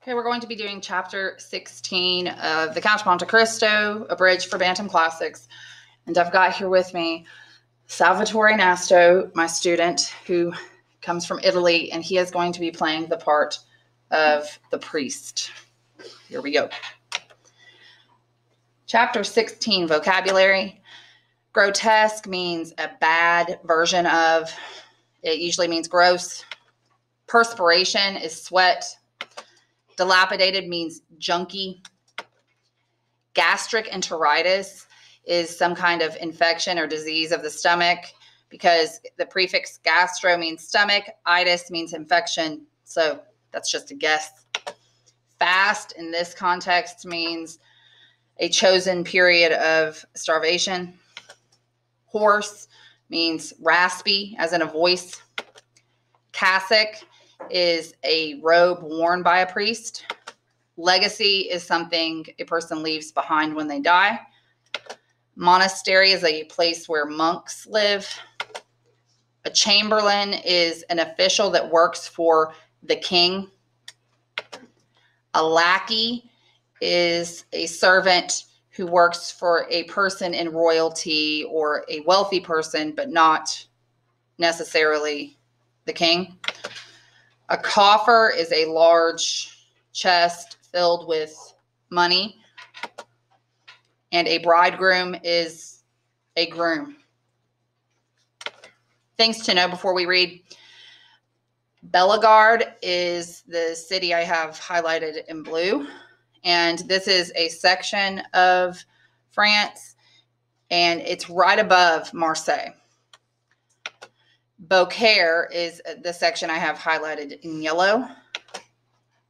Okay, we're going to be doing chapter 16 of the Count of Monte Cristo, Abridged for Bantam Classics. And I've got here with me Salvatore Nasto, my student, who comes from Italy, and he is going to be playing the part of the priest. Here we go. Chapter 16, vocabulary. Grotesque means a bad version of. It usually means gross. Perspiration is sweat. Dilapidated means junky. Gastric enteritis is some kind of infection or disease of the stomach, because the prefix gastro means stomach, itis means infection. So that's just a guess. Fast in this context means a chosen period of starvation. Hoarse means raspy, as in a voice. Cassock is a robe worn by a priest. Legacy is something a person leaves behind when they die. Monastery is a place where monks live. A chamberlain is an official that works for the king. A lackey is a servant who works for a person in royalty or a wealthy person, but not necessarily the king. A coffer is a large chest filled with money. And a bridegroom is a groom. Things to know before we read. Bellegarde is the city I have highlighted in blue. And this is a section of France, and it's right above Marseille. Beaucaire is the section I have highlighted in yellow.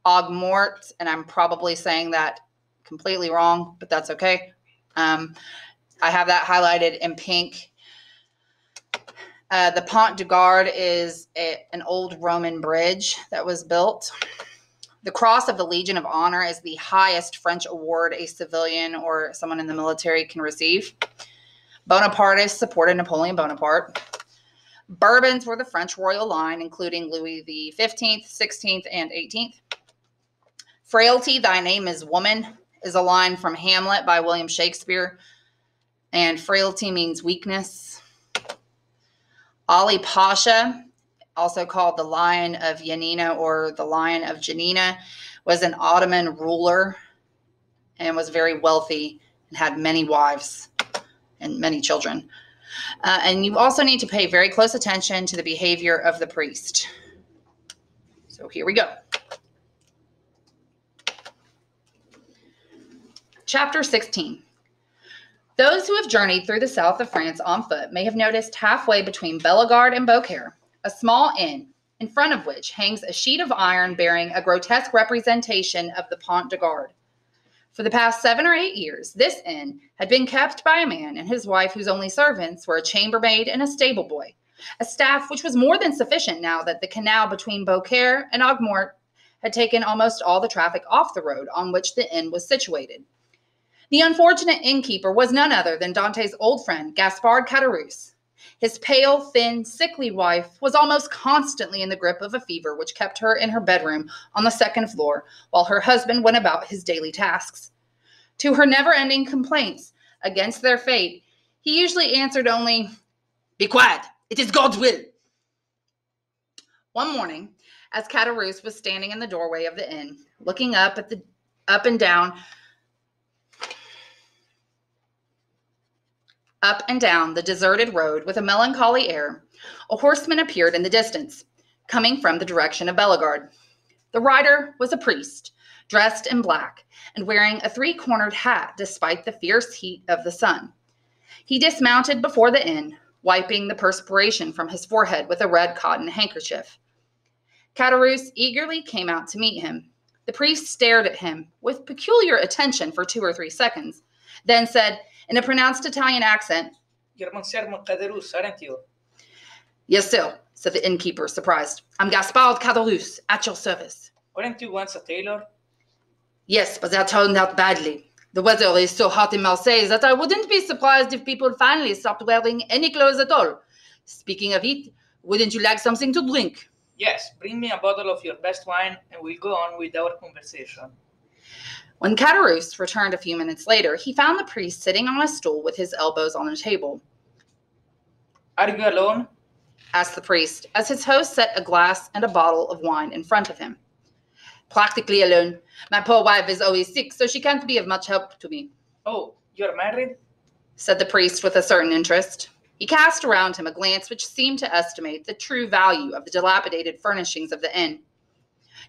Aigues-Mortes, and I'm probably saying that completely wrong, but that's okay. I have that highlighted in pink. The Pont De Guard is an old Roman bridge that was built. The Cross of the Legion of Honor is the highest French award a civilian or someone in the military can receive. Bonapartists supported Napoleon Bonaparte. Bourbons were the French royal line, including Louis the 15th, 16th, and 18th. Frailty, thy name is woman, is a line from Hamlet by William Shakespeare. And frailty means weakness. Ali Pasha, also called the Lion of Yanina or the Lion of Janina, was an Ottoman ruler and was very wealthy and had many wives and many children. And you also need to pay very close attention to the behavior of the priest. So here we go. Chapter 16. Those who have journeyed through the south of France on foot may have noticed halfway between Bellegarde and Beaucaire a small inn, in front of which hangs a sheet of iron bearing a grotesque representation of the Pont de Guard. For the past 7 or 8 years, this inn had been kept by a man and his wife whose only servants were a chambermaid and a stable boy, a staff which was more than sufficient now that the canal between Beaucaire and Aigues-Mortes had taken almost all the traffic off the road on which the inn was situated. The unfortunate innkeeper was none other than Dante's old friend, Gaspard Caderousse. His pale, thin, sickly wife was almost constantly in the grip of a fever which kept her in her bedroom on the second floor, while her husband went about his daily tasks. To her never-ending complaints against their fate, he usually answered only, "Be quiet, it is God's will." One morning, as Caderousse was standing in the doorway of the inn, looking up and down the deserted road with a melancholy air, a horseman appeared in the distance, coming from the direction of Bellegarde. The rider was a priest, dressed in black and wearing a 3-cornered hat despite the fierce heat of the sun. He dismounted before the inn, wiping the perspiration from his forehead with a red cotton handkerchief. Caderousse eagerly came out to meet him. The priest stared at him with peculiar attention for 2 or 3 seconds, then said, in a pronounced Italian accent, "You're Monsieur Caderousse, aren't you?" "Yes, sir," said the innkeeper, surprised. "I'm Gaspard Caderousse, at your service." "Weren't you once a tailor?" "Yes, but that turned out badly. The weather is so hot in Marseille that I wouldn't be surprised if people finally stopped wearing any clothes at all. Speaking of heat, wouldn't you like something to drink?" Yes, bring me a bottle of your best wine and we'll go on with our conversation. When Caderousse returned a few minutes later, he found the priest sitting on a stool with his elbows on the table. Are you alone? Asked the priest, as his host set a glass and a bottle of wine in front of him. Practically alone. My poor wife is always sick, so she can't be of much help to me. Oh, you're married? Said the priest with a certain interest. He cast around him a glance which seemed to estimate the true value of the dilapidated furnishings of the inn.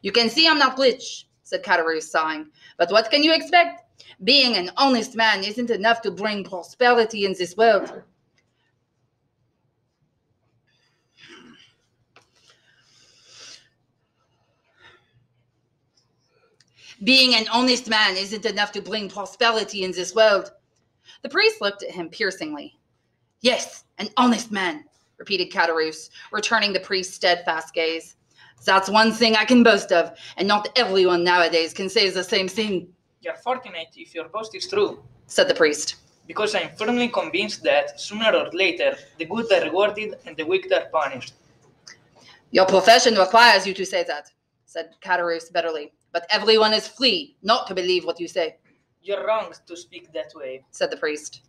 You can see I'm not rich, said Caderousse, sighing, but what can you expect? Being an honest man isn't enough to bring prosperity in this world. Being an honest man isn't enough to bring prosperity in this world. The priest looked at him piercingly. Yes, an honest man, repeated Caderousse, returning the priest's steadfast gaze. That's one thing I can boast of, and not everyone nowadays can say the same thing. You're fortunate if your boast is true, said the priest. Because I'm firmly convinced that, sooner or later, the good are rewarded and the wicked are punished. Your profession requires you to say that, said Caderousse bitterly. But everyone is free not to believe what you say. You're wrong to speak that way, said the priest.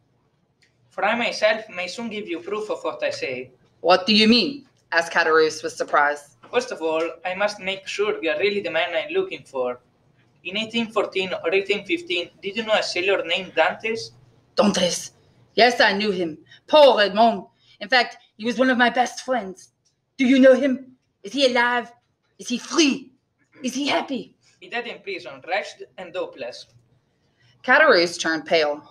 For I myself may soon give you proof of what I say. What do you mean? asked Caderousse with surprise. First of all, I must make sure you're really the man I'm looking for. In 1814 or 1815, did you know a sailor named Dantes? Dantes? Yes, I knew him. Poor Edmond. In fact, he was one of my best friends. Do you know him? Is he alive? Is he free? Is he happy? He died in prison, wretched and hopeless. Caderousse turned pale.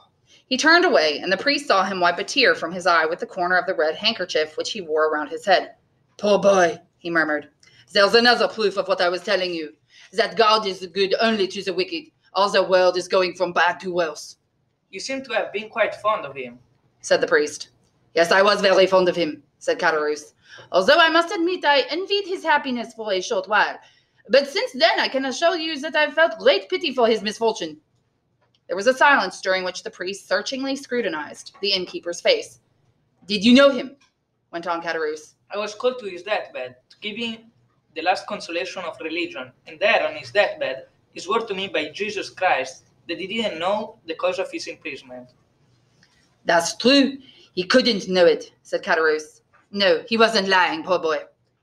He turned away, and the priest saw him wipe a tear from his eye with the corner of the red handkerchief which he wore around his head. Poor boy, he murmured. There's another proof of what I was telling you, that God is good only to the wicked. All the world is going from bad to worse. You seem to have been quite fond of him, said the priest. Yes, I was very fond of him, said Caderousse, although I must admit I envied his happiness for a short while. But since then I can assure you that I've felt great pity for his misfortune. There was a silence during which the priest searchingly scrutinized the innkeeper's face. Did you know him? Went on Caderousse. I was called to his deathbed to give him the last consolation of religion, and there on his deathbed he swore to me by Jesus Christ that he didn't know the cause of his imprisonment. That's true. He couldn't know it, said Caderousse. No, he wasn't lying, poor boy.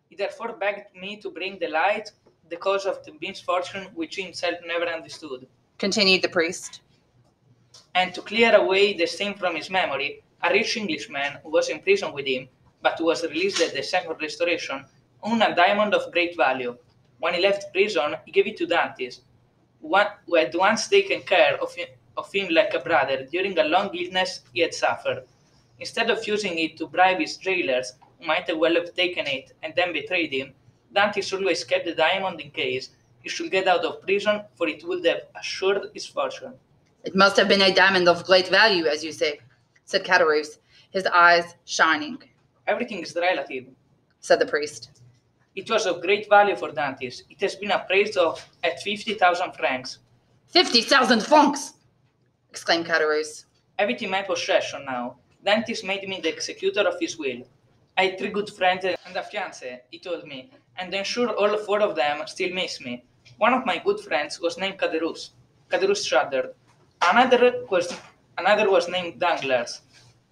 He therefore begged me to bring the light the cause of the misfortune which he himself never understood, continued the priest, and to clear away the stain from his memory. A rich Englishman who was in prison with him, but who was released at the Second Restoration, owned a diamond of great value. When he left prison, he gave it to Dantes, who had once taken care of him like a brother during a long illness he had suffered. Instead of using it to bribe his jailers, who might well have taken it and then betrayed him, Dantes always kept the diamond in case he should get out of prison, for it would have assured his fortune. It must have been a diamond of great value, as you say, said Caderousse, his eyes shining. Everything is relative, said the priest. It was of great value for Dantes. It has been appraised at 50,000 francs. 50,000 francs! Exclaimed Caderousse. Have it in my possession now. Dantes made me the executor of his will. I had 3 good friends and a fiancée, he told me, and I'm sure all 4 of them still miss me. One of my good friends was named Caderousse. Caderousse shuddered. Another was named Danglars,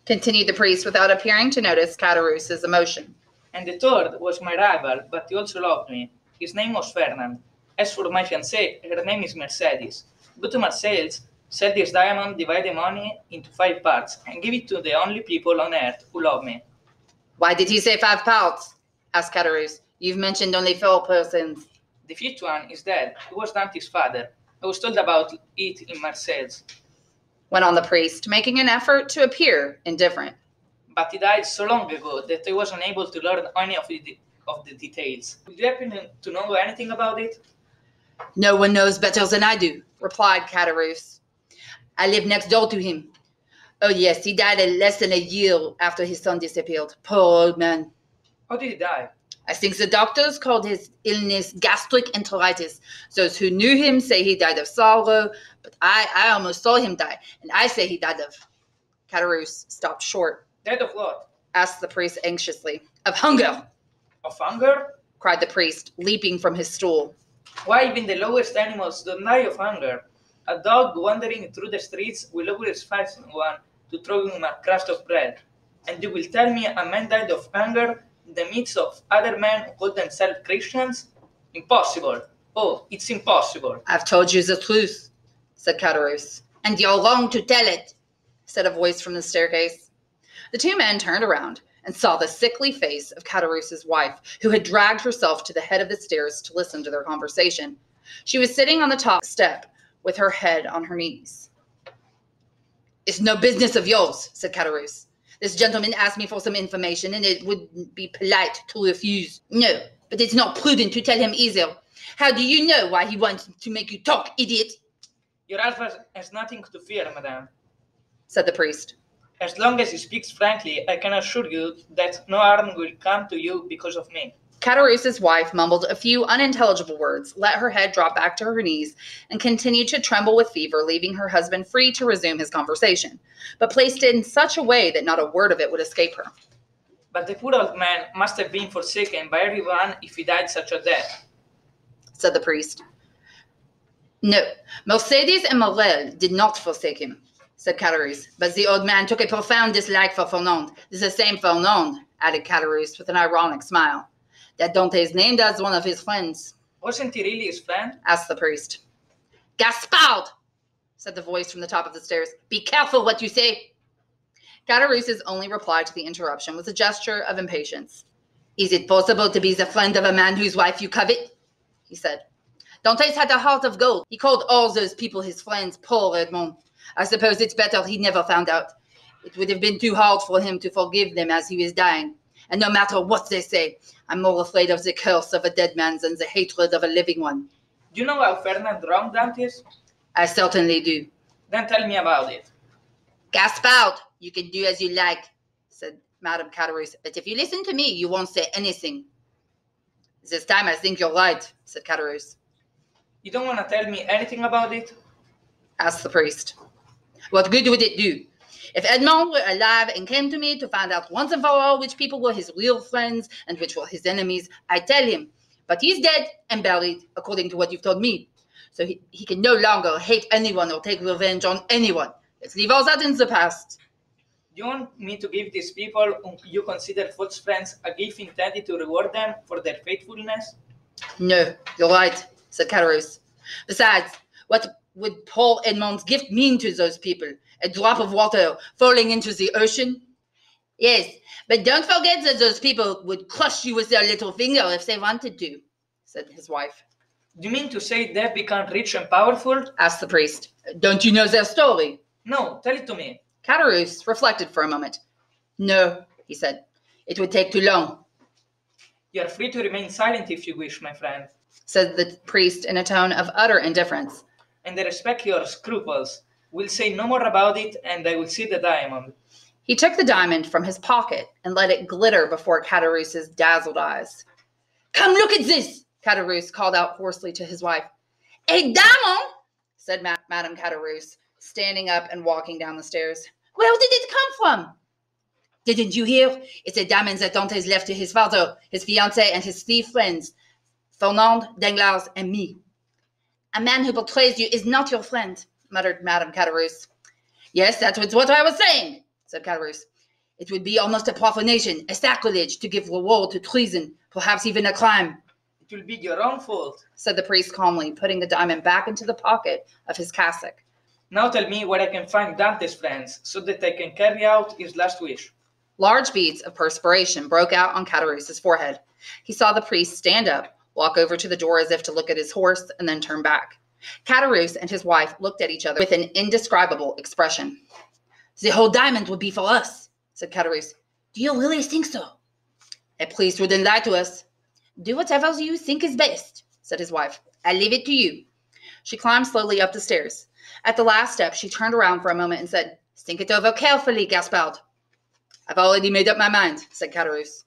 continued the priest without appearing to notice Caderousse's emotion. And the third was my rival, but he also loved me. His name was Fernand. As for my fiancée, her name is Mercedes. Go to Marseilles, sell this diamond, divide the money into 5 parts, and give it to the only people on earth who love me. Why did he say 5 parts? Asked Caderousse. You've mentioned only 4 persons. The 5th one is dead. He was Dante's father. I was told about it in Marseilles, went on the priest, making an effort to appear indifferent. But he died so long ago that I was unable to learn any of the details. Would you happen to know anything about it? No one knows better than I do, replied Caderousse. I live next door to him. Oh yes, he died less than a year after his son disappeared. Poor old man. How did he die? I think the doctors called his illness gastric enteritis. Those who knew him say he died of sorrow, but I almost saw him die, and I say he died of... Caderousse stopped short. Dead of what? Asked the priest anxiously. Of hunger. Of hunger? cried the priest, leaping from his stool. Why, even the lowest animals don't die of hunger. A dog wandering through the streets will always find someone to throw him a crust of bread. And you will tell me a man died of hunger in the midst of other men who call themselves Christians? Impossible. Oh, it's impossible. I've told you the truth, said Caderousse. And you're wrong to tell it, said a voice from the staircase. The two men turned around and saw the sickly face of Caderousse's wife, who had dragged herself to the head of the stairs to listen to their conversation. She was sitting on the top step with her head on her knees. It's no business of yours, said Caderousse. This gentleman asked me for some information, and it would be polite to refuse. No, but it's not prudent to tell him either. How do you know why he wants to make you talk, idiot? Your husband has nothing to fear, madame, said the priest. As long as he speaks frankly, I can assure you that no harm will come to you because of me. Caderousse's wife mumbled a few unintelligible words, let her head drop back to her knees, and continued to tremble with fever, leaving her husband free to resume his conversation, but placed it in such a way that not a word of it would escape her. But the poor old man must have been forsaken by everyone if he died such a death, said the priest. No, Mercedes and Morel did not forsake him, said Caderousse, but the old man took a profound dislike for Fernand. This is the same Fernand, added Caderousse with an ironic smile, that Dantes named as one of his friends. Wasn't he really his friend? Asked the priest. Gaspard, said the voice from the top of the stairs. Be careful what you say. Caderousse's only reply to the interruption was a gesture of impatience. Is it possible to be the friend of a man whose wife you covet? He said. Dantes had a heart of gold. He called all those people his friends, poor Edmond. I suppose it's better he never found out. It would have been too hard for him to forgive them as he was dying. And no matter what they say, I'm more afraid of the curse of a dead man than the hatred of a living one. Do you know how Fernand wronged Dantes? I certainly do. Then tell me about it. Gaspard, you can do as you like, said Madame Caderousse. But if you listen to me, you won't say anything. This time I think you're right, said Caderousse. You don't want to tell me anything about it? Asked the priest. What good would it do? If Edmond were alive and came to me to find out once and for all which people were his real friends and which were his enemies, I'd tell him. But he's dead and buried, according to what you've told me. So he can no longer hate anyone or take revenge on anyone. Let's leave all that in the past. Do you want me to give these people whom you consider false friends a gift intended to reward them for their faithfulness? No, you're right, said Caderousse. Besides, what would poor Edmond's gift mean to those people? A drop of water falling into the ocean? Yes, but don't forget that those people would crush you with their little finger if they wanted to, said his wife. Do you mean to say they've become rich and powerful? Asked the priest. Don't you know their story? No, tell it to me. Caderousse reflected for a moment. No, he said. It would take too long. You are free to remain silent if you wish, my friend, said the priest in a tone of utter indifference. And I respect your scruples. We'll say no more about it, and I will see the diamond. He took the diamond from his pocket and let it glitter before Caderousse's dazzled eyes. Come look at this, Caderousse called out hoarsely to his wife. A diamond, said Madame Caderousse, standing up and walking down the stairs. Where did it come from? Didn't you hear? It's a diamond that Dantes left to his father, his fiancée, and his 3 friends, Fernand, Danglars, and me. A man who betrays you is not your friend, muttered Madame Caderousse. Yes, that was what I was saying, said Caderousse. It would be almost a profanation, a sacrilege to give reward to treason, perhaps even a crime. It will be your own fault, said the priest calmly, putting the diamond back into the pocket of his cassock. Now tell me where I can find Dante's friends, so that I can carry out his last wish. Large beads of perspiration broke out on Caderousse's forehead. He saw the priest stand up, walk over to the door as if to look at his horse, and then turn back. Caderousse and his wife looked at each other with an indescribable expression. The whole diamond would be for us, said Caderousse. Do you really think so? A priest wouldn't lie to us. Do whatever you think is best, said his wife. I leave it to you. She climbed slowly up the stairs. At the last step, she turned around for a moment and said, Think it over carefully, Gaspard. I've already made up my mind, said Caderousse.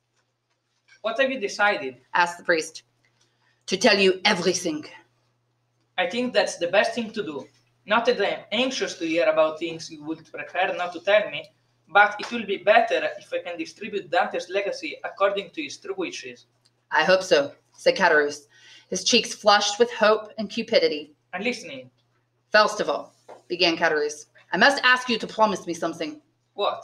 What have you decided? Asked the priest. To tell you everything. I think that's the best thing to do. Not that I am anxious to hear about things you would prefer not to tell me, but it will be better if I can distribute Dante's legacy according to his true wishes. I hope so, said Caderousse, his cheeks flushed with hope and cupidity. I'm listening. First of all, began Caderousse, I must ask you to promise me something. What?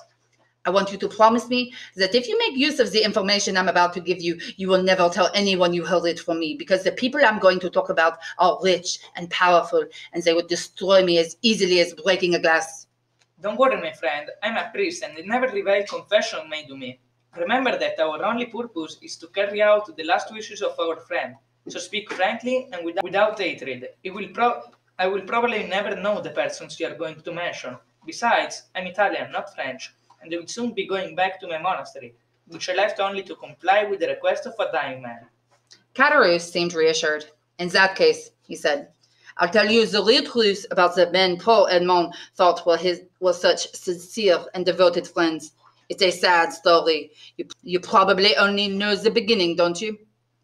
I want you to promise me that if you make use of the information I'm about to give you, you will never tell anyone you heard it from me, because the people I'm going to talk about are rich and powerful, and they would destroy me as easily as breaking a glass. Don't worry, my friend. I'm a priest and never reveal confession made to me. Remember that our only purpose is to carry out the last wishes of our friend. So speak frankly and without hatred. I will probably never know the persons you are going to mention. Besides, I'm Italian, not French, and I will soon be going back to my monastery, which I left only to comply with the request of a dying man. Caderousse seemed reassured. In that case, he said, I'll tell you the real truth about the men Paul Edmond thought were such sincere and devoted friends. It's a sad story. You probably only know the beginning, don't you?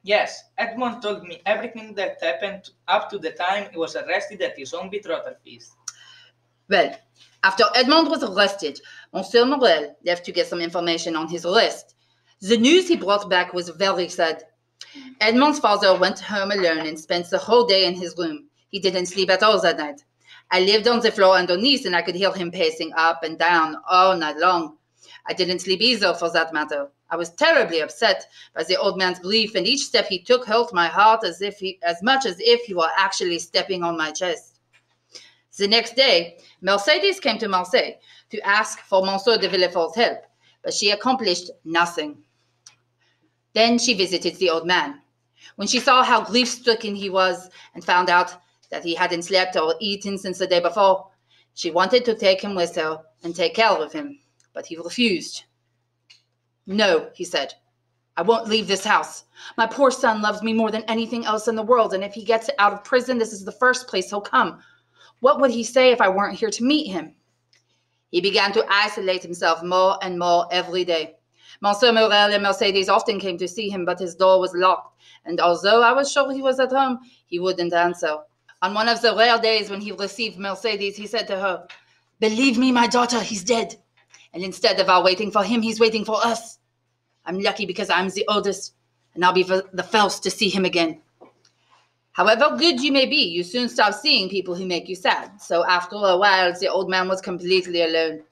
Yes, Edmond told me everything that happened up to the time he was arrested at his own betrothal feast. Well, after Edmond was arrested, Monsieur Morel left to get some information on his arrest. The news he brought back was very sad. Edmond's father went home alone and spent the whole day in his room. He didn't sleep at all that night. I lived on the floor underneath, and I could hear him pacing up and down all night long. I didn't sleep either, for that matter. I was terribly upset by the old man's grief, and each step he took hurt my heart as much as if he were actually stepping on my chest. The next day, Mercedes came to Marseille to ask for Monsieur de Villefort's help, but she accomplished nothing. Then she visited the old man. When she saw how grief-stricken he was and found out that he hadn't slept or eaten since the day before, she wanted to take him with her and take care of him, but he refused. No, he said, I won't leave this house. My poor son loves me more than anything else in the world, and if he gets out of prison, this is the first place he'll come. What would he say if I weren't here to meet him? He began to isolate himself more and more every day. Monsieur Morel and Mercedes often came to see him, but his door was locked, and although I was sure he was at home, he wouldn't answer. On one of the rare days when he received Mercedes, he said to her, Believe me, my daughter, he's dead. And instead of our waiting for him, he's waiting for us. I'm lucky because I'm the oldest, and I'll be the first to see him again. However good you may be, you soon stop seeing people who make you sad. So after a while, the old man was completely alone.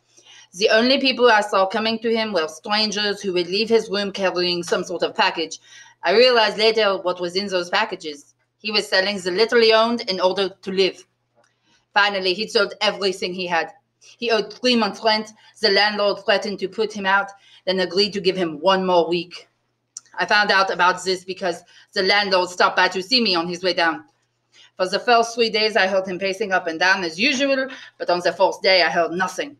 The only people I saw coming to him were strangers who would leave his room carrying some sort of package. I realized later what was in those packages. He was selling the little he owned in order to live. Finally, he sold everything he had. He owed 3 months' rent. The landlord threatened to put him out, then agreed to give him 1 more week. I found out about this because the landlord stopped by to see me on his way down. For the first 3 days, I heard him pacing up and down as usual, but on the 4th day, I heard nothing.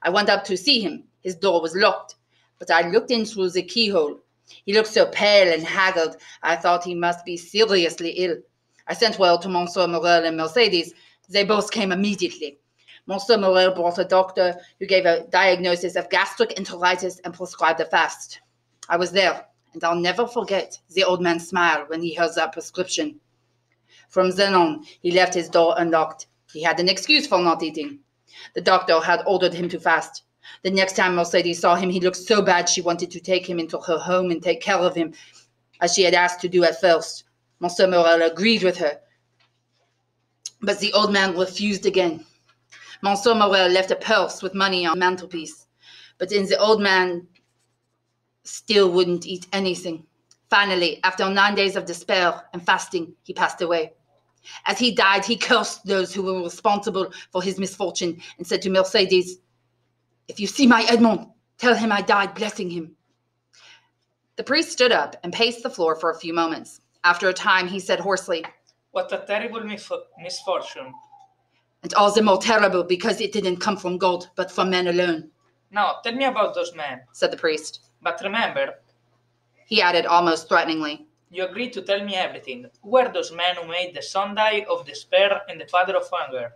I went up to see him. His door was locked, but I looked in through the keyhole. He looked so pale and haggard, I thought he must be seriously ill. I sent word to Monsieur Morel and Mercedes. They both came immediately. Monsieur Morel brought a doctor who gave a diagnosis of gastric enteritis and prescribed a fast. I was there, and I'll never forget the old man's smile when he heard that prescription. From then on, he left his door unlocked. He had an excuse for not eating. The doctor had ordered him to fast. The next time Mercedes saw him, he looked so bad she wanted to take him into her home and take care of him, as she had asked to do at first. Monsieur Morel agreed with her, but the old man refused again. Monsieur Morel left a purse with money on the mantelpiece, but then the old man still wouldn't eat anything. Finally, after 9 days of despair and fasting, he passed away. As he died, he cursed those who were responsible for his misfortune and said to Mercedes, If you see my Edmond, tell him I died blessing him. The priest stood up and paced the floor for a few moments. After a time, he said hoarsely, What a terrible misfortune. And all the more terrible because it didn't come from God, but from men alone. Now, tell me about those men, said the priest. But remember, he added almost threateningly, you agreed to tell me everything. Who were those men who made the son die of despair and the father of hunger?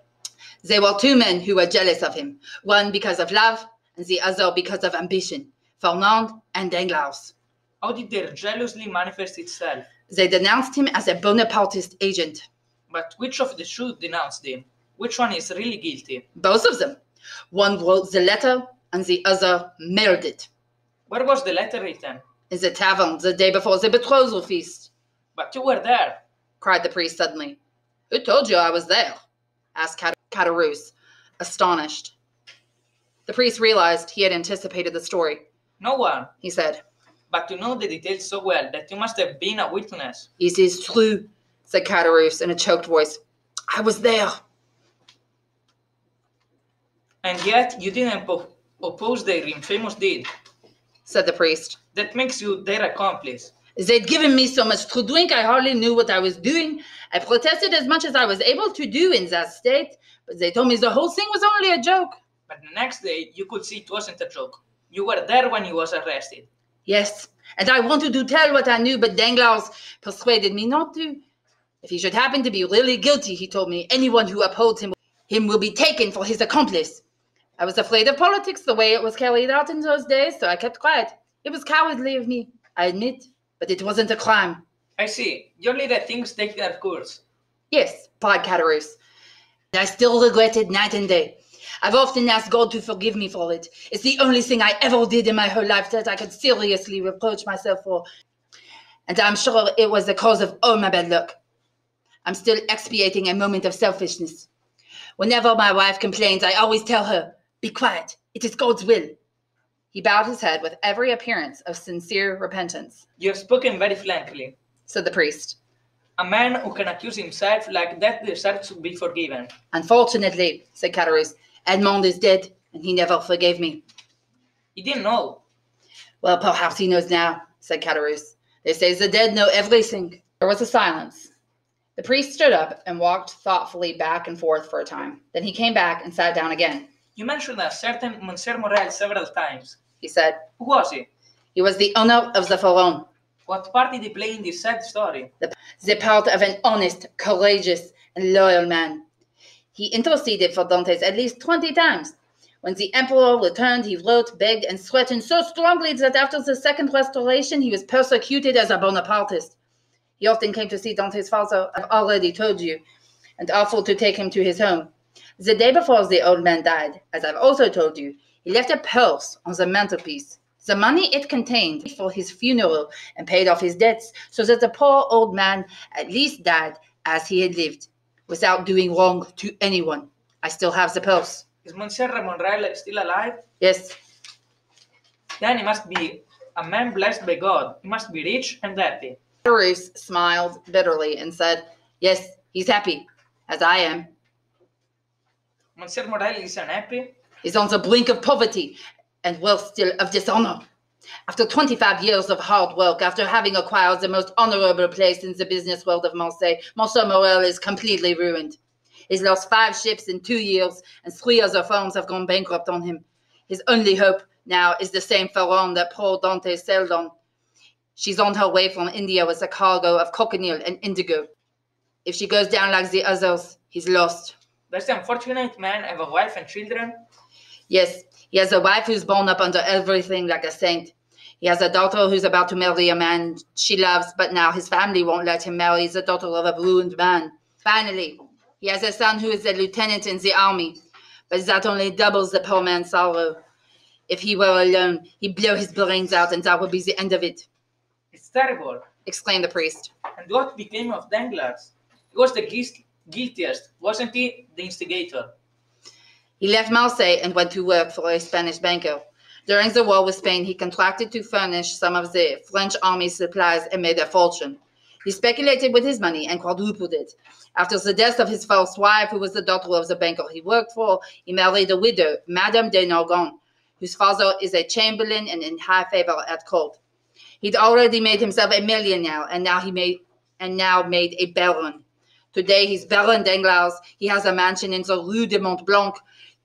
They were 2 men who were jealous of him, one because of love and the other because of ambition, Fernand and Danglars. How did their jealousy manifest itself? They denounced him as a Bonapartist agent. But which of the two denounced him? Which one is really guilty? Both of them. One wrote the letter and the other mailed it. Where was the letter written? In the tavern the day before the betrothal feast. But you were there, cried the priest suddenly. Who told you I was there? Asked Caderousse, astonished. The priest realized he had anticipated the story. No one, he said. But you know the details so well that you must have been a witness. It is true, said Caderousse in a choked voice. I was there. And yet you didn't oppose their infamous deed, said the priest. That makes you their accomplice. They'd given me so much to drink I hardly knew what I was doing. I protested as much as I was able to do in that state, but they told me the whole thing was only a joke. But the next day you could see it wasn't a joke. You were there when he was arrested. Yes, and I wanted to tell what I knew, but Danglars persuaded me not to. If he should happen to be really guilty, he told me, anyone who upholds him will be taken for his accomplice. I was afraid of politics the way it was carried out in those days, so I kept quiet. It was cowardly of me, I admit, but it wasn't a crime. I see. You only let things take their course. Yes, replied Caderousse. I still regret it night and day. I've often asked God to forgive me for it. It's the only thing I ever did in my whole life that I could seriously reproach myself for. And I'm sure it was the cause of all my bad luck. I'm still expiating a moment of selfishness. Whenever my wife complains, I always tell her, be quiet, it is God's will. He bowed his head with every appearance of sincere repentance. You have spoken very frankly, said the priest. A man who can accuse himself like that deserves to be forgiven. Unfortunately, said Caderousse, Edmond is dead, and he never forgave me. He didn't know. Well, perhaps he knows now, said Caderousse. They say the dead know everything. There was a silence. The priest stood up and walked thoughtfully back and forth for a time. Then he came back and sat down again. You mentioned a certain Monsieur Morel several times, he said. Who was he? He was the owner of the Pharaon. What part did he play in this sad story? The part of an honest, courageous, and loyal man. He interceded for Dantes at least 20 times. When the emperor returned, he wrote, begged, and threatened so strongly that after the Second Restoration, he was persecuted as a Bonapartist. He often came to see Dante's father, I've already told you, and offered to take him to his home. The day before the old man died, as I've also told you, he left a purse on the mantelpiece. The money it contained for his funeral and paid off his debts, so that the poor old man at least died as he had lived, without doing wrong to anyone. I still have the purse. Is Monsieur Morel still alive? Yes. Then he must be a man blessed by God. He must be rich and happy. Caderousse smiled bitterly and said, yes, he's happy, as I am. Monsieur Morel is unhappy? He's on the brink of poverty, and worse still, of dishonor. After 25 years of hard work, after having acquired the most honorable place in the business world of Monte, Monsieur Morel is completely ruined. He's lost 5 ships in 2 years, and 3 other firms have gone bankrupt on him. His only hope now is the same Pharaon that poor Dante sailed on. She's on her way from India with a cargo of cochineal and indigo. If she goes down like the others, he's lost. Does the unfortunate man have a wife and children? Yes, he has a wife who's born up under everything like a saint. He has a daughter who's about to marry a man she loves, but now his family won't let him marry the daughter of a ruined man. Finally, he has a son who is a lieutenant in the army, but that only doubles the poor man's sorrow. If he were alone, he'd blow his brains out, and that would be the end of it. It's terrible, exclaimed the priest. And what became of Danglars? He was the guiltiest, wasn't he? The instigator. He left Marseille and went to work for a Spanish banker. During the war with Spain, he contracted to furnish some of the French army supplies and made a fortune. He speculated with his money and quadrupled it. After the death of his first wife, who was the daughter of the banker he worked for, he married a widow, Madame de Nargon, whose father is a chamberlain and in high favor at court. He'd already made himself a millionaire, and now made a baron. Today, he's Baron Danglars. He has a mansion in the Rue de Mont Blanc,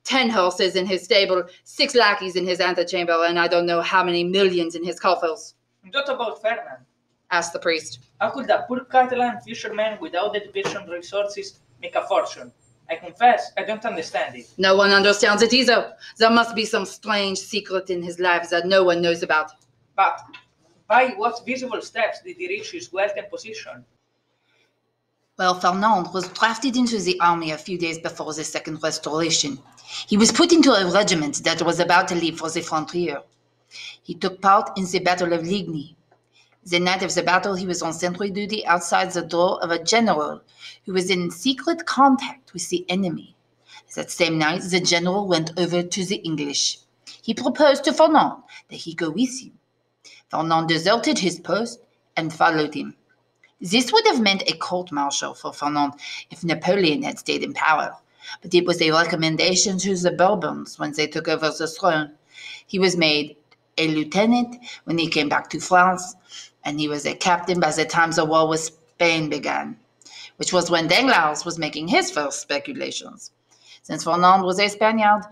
10 horses in his stable, 6 lackeys in his antechamber, and I don't know how many millions in his coffers. And what about Fernand? Asked the priest. How could a poor Catalan fisherman without education resources make a fortune? I confess, I don't understand it. No one understands it either. There must be some strange secret in his life that no one knows about. But by what visible steps did he reach his wealth and position? Well, Fernand was drafted into the army a few days before the Second Restoration. He was put into a regiment that was about to leave for the frontier. He took part in the Battle of Ligny. The night of the battle, he was on sentry duty outside the door of a general who was in secret contact with the enemy. That same night, the general went over to the English. He proposed to Fernand that he go with him. Fernand deserted his post and followed him. This would have meant a court-martial for Fernand if Napoleon had stayed in power, but it was a recommendation to the Bourbons when they took over the throne. He was made a lieutenant when he came back to France, and he was a captain by the time the war with Spain began, which was when Danglars was making his first speculations. Since Fernand was a Spaniard,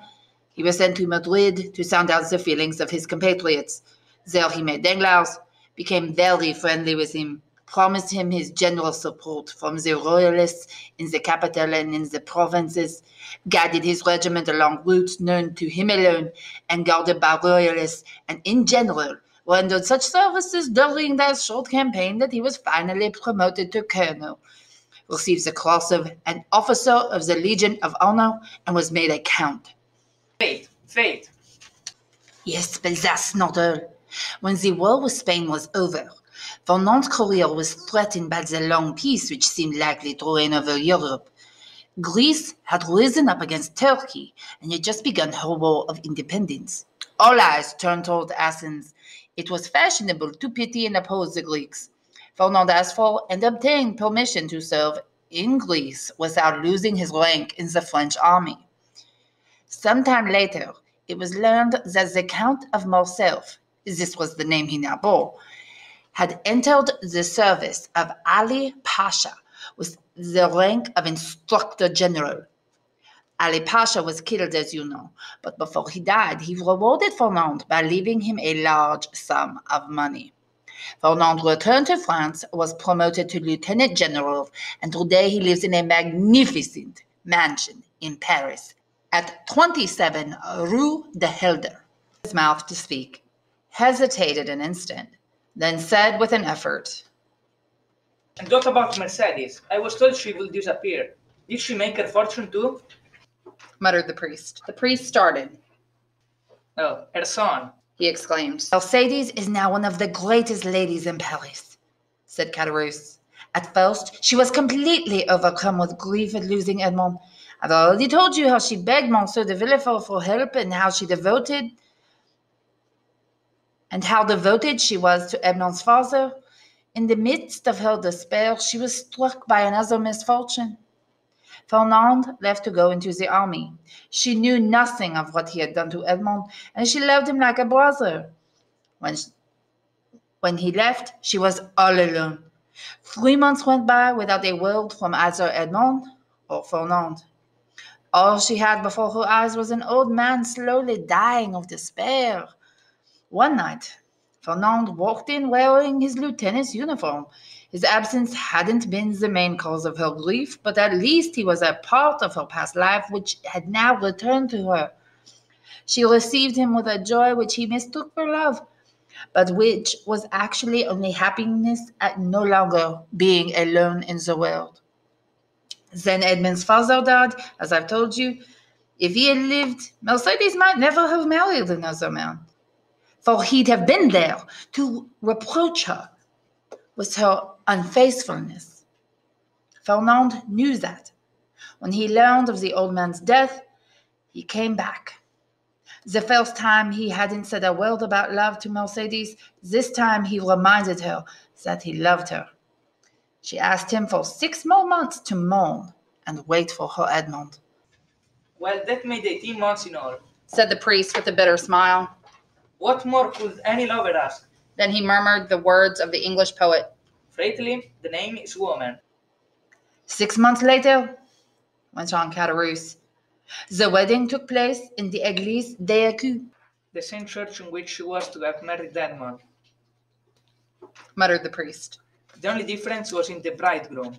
he was sent to Madrid to sound out the feelings of his compatriots. There he met Danglars, became very friendly with him, promised him his general support from the royalists in the capital and in the provinces, guided his regiment along routes known to him alone and guarded by royalists, and in general rendered such services during that short campaign that he was finally promoted to colonel, received the cross of an officer of the Legion of Honor, and was made a count. Fate. Yes, but that's not all. When the war with Spain was over, Fernand's career was threatened by the long peace which seemed likely to reign over Europe. Greece had risen up against Turkey and had just begun her war of independence. All eyes turned toward Athens. It was fashionable to pity and oppose the Greeks. Fernand asked for and obtained permission to serve in Greece without losing his rank in the French army. Sometime later, it was learned that the Count of Morcerf, this was the name he now bore, had entered the service of Ali Pasha with the rank of Instructor General. Ali Pasha was killed, as you know, but before he died, he rewarded Fernand by leaving him a large sum of money. Fernand returned to France, was promoted to Lieutenant General, and today he lives in a magnificent mansion in Paris at 27 Rue de Helder. His mouth to speak, hesitated an instant, then said with an effort, And what about Mercedes? I was told she will disappear. Did she make her fortune too? Muttered the priest. The priest started. Oh, her son, he exclaimed. Mercedes is now one of the greatest ladies in Paris, said Caderousse. At first, she was completely overcome with grief at losing Edmond. I've already told you how she begged Monsieur de Villefort for help and how devoted she was to Edmond's father. In the midst of her despair, she was struck by another misfortune. Fernand left to go into the army. She knew nothing of what he had done to Edmond, and she loved him like a brother. When he left, she was all alone. 3 months went by without a word from either Edmond or Fernand. All she had before her eyes was an old man slowly dying of despair. One night, Fernand walked in wearing his lieutenant's uniform. His absence hadn't been the main cause of her grief, but at least he was a part of her past life which had now returned to her. She received him with a joy which he mistook for love, but which was actually only happiness at no longer being alone in the world. Then Edmond's father died, as I've told you. If he had lived, Mercedes might never have married another man, for he'd have been there to reproach her with her unfaithfulness. Fernand knew that. When he learned of the old man's death, he came back. The first time he hadn't said a word about love to Mercedes. This time he reminded her that he loved her. She asked him for 6 more months to mourn and wait for her Edmond. Well, that made 18 months in all, said the priest with a bitter smile. What more could any lover ask? Then he murmured the words of the English poet. Frankly, the name is woman. 6 months later, went on Caderousse, the wedding took place in the Église des Écus, the same church in which she was to have married Edmond, muttered the priest. The only difference was in the bridegroom.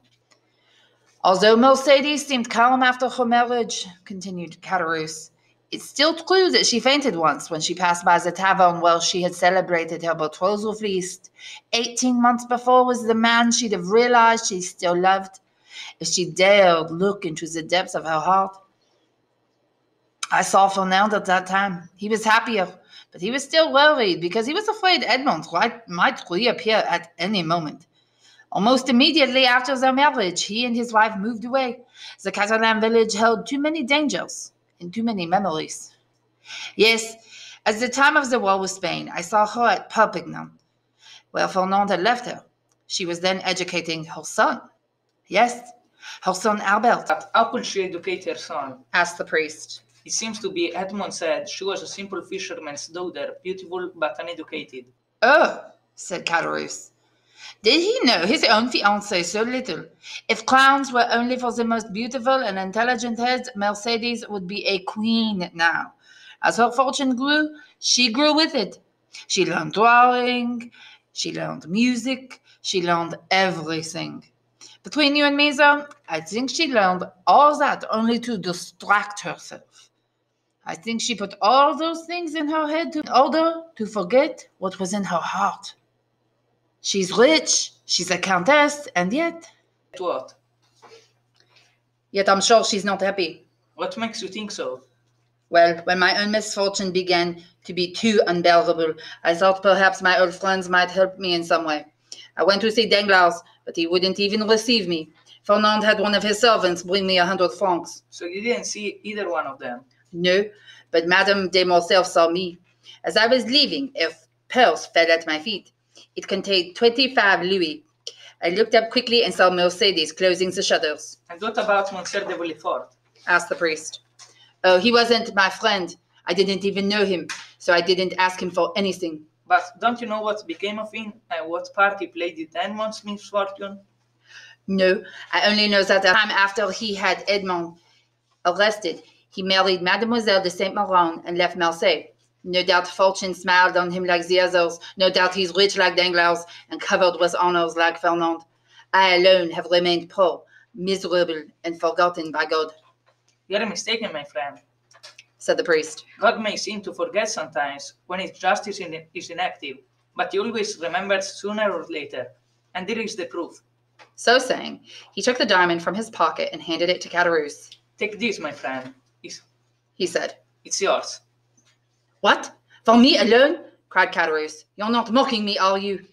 Although Mercedes seemed calm after her marriage, continued Caderousse, it's still true that she fainted once when she passed by the tavern where she had celebrated her betrothal feast. 18 months before was the man she'd have realized she still loved, if she dared look into the depths of her heart. I saw Fernand at that time. He was happier. but he was still worried because he was afraid Edmond might reappear at any moment. Almost immediately after their marriage, he and his wife moved away. The Catalan village held too many dangers and too many memories. Yes, at the time of the war with Spain, I saw her at Perpignan, where Fernand had left her. She was then educating her son. Yes, her son Albert. But how could she educate her son? Asked the priest. It seems to be, Edmond said, she was a simple fisherman's daughter, beautiful but uneducated. Oh, said Caderousse. Did he know his own fiancée so little? If crowns were only for the most beautiful and intelligent heads, Mercedes would be a queen now. As her fortune grew, she grew with it. She learned drawing, she learned music, she learned everything. Between you and me, though, I think she learned all that only to distract herself. I think she put all those things in her head in order to forget what was in her heart. She's rich, she's a countess, and yet... What? Yet I'm sure she's not happy. What makes you think so? Well, when my own misfortune began to be too unbearable, I thought perhaps my old friends might help me in some way. I went to see Danglars, but he wouldn't even receive me. Fernand had one of his servants bring me 100 francs. So you didn't see either one of them? No, but Madame de Morcerf saw me. As I was leaving, a purse fell at my feet. It contained 25 louis. I looked up quickly and saw Mercedes closing the shutters. And what about Monsieur de Villefort? Asked the priest. Oh, he wasn't my friend. I didn't even know him, so I didn't ask him for anything. But don't you know what became of him and what part he played in Edmond's misfortune? No, I only know that the time after he had Edmond arrested, he married Mademoiselle de Saint-Méran and left Marseille. No doubt fortune smiled on him like the others. No doubt he's rich like Danglars and covered with honors like Fernand. I alone have remained poor, miserable, and forgotten by God. You're mistaken, my friend, said the priest. God may seem to forget sometimes when his justice is inactive, but he always remembers sooner or later. And here is the proof. So saying, he took the diamond from his pocket and handed it to Caderousse. Take this, my friend, he said. It's yours. What? For me alone? Cried Caderousse. You're not mocking me, are you?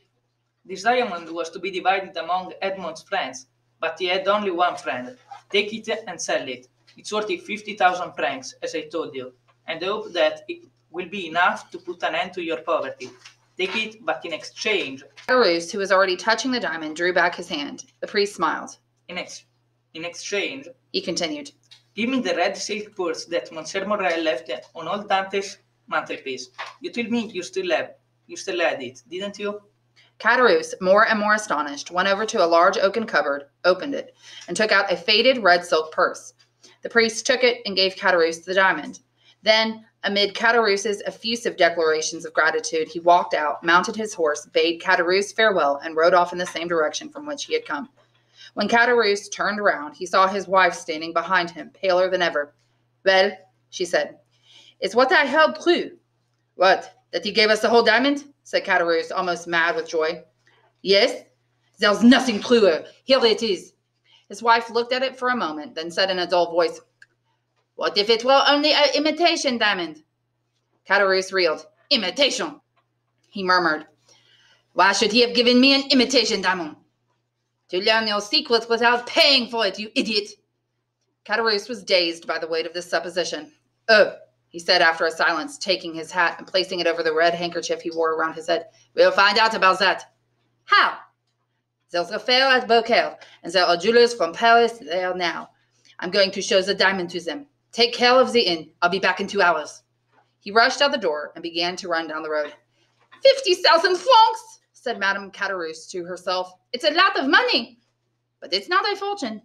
This diamond was to be divided among Edmond's friends, but he had only one friend. Take it and sell it. It's worth 50,000 francs, as I told you, and I hope that it will be enough to put an end to your poverty. Take it, but in exchange... Caderousse, who was already touching the diamond, drew back his hand. The priest smiled. In exchange... He continued. Give me the red silk purse that Monsieur Morel left on old Dante's mantelpiece. You told me you still had it, didn't you? Caderousse, more and more astonished, went over to a large oaken cupboard, opened it, and took out a faded red silk purse. The priest took it and gave Caderousse the diamond. Then, amid Caderousse's effusive declarations of gratitude, he walked out, mounted his horse, bade Caderousse farewell, and rode off in the same direction from which he had come. When Caderousse turned around, he saw his wife standing behind him, paler than ever. Well, she said, it's what I heard true. What, that he gave us the whole diamond? Said Caderousse, almost mad with joy. Yes, there's nothing truer. Here it is. His wife looked at it for a moment, then said in a dull voice, what if it were only an imitation diamond? Caderousse reeled. Imitation, he murmured. Why should he have given me an imitation diamond? To learn your secret without paying for it, you idiot. Caderousse was dazed by the weight of this supposition. Oh, he said after a silence, taking his hat and placing it over the red handkerchief he wore around his head. We'll find out about that. How? There's a fair at Beaucaire, and there are jewelers from Paris there now. I'm going to show the diamond to them. Take care of the inn. I'll be back in 2 hours. He rushed out the door and began to run down the road. 50,000 francs, said Madame Caderousse to herself. It's a lot of money, but it's not a fortune.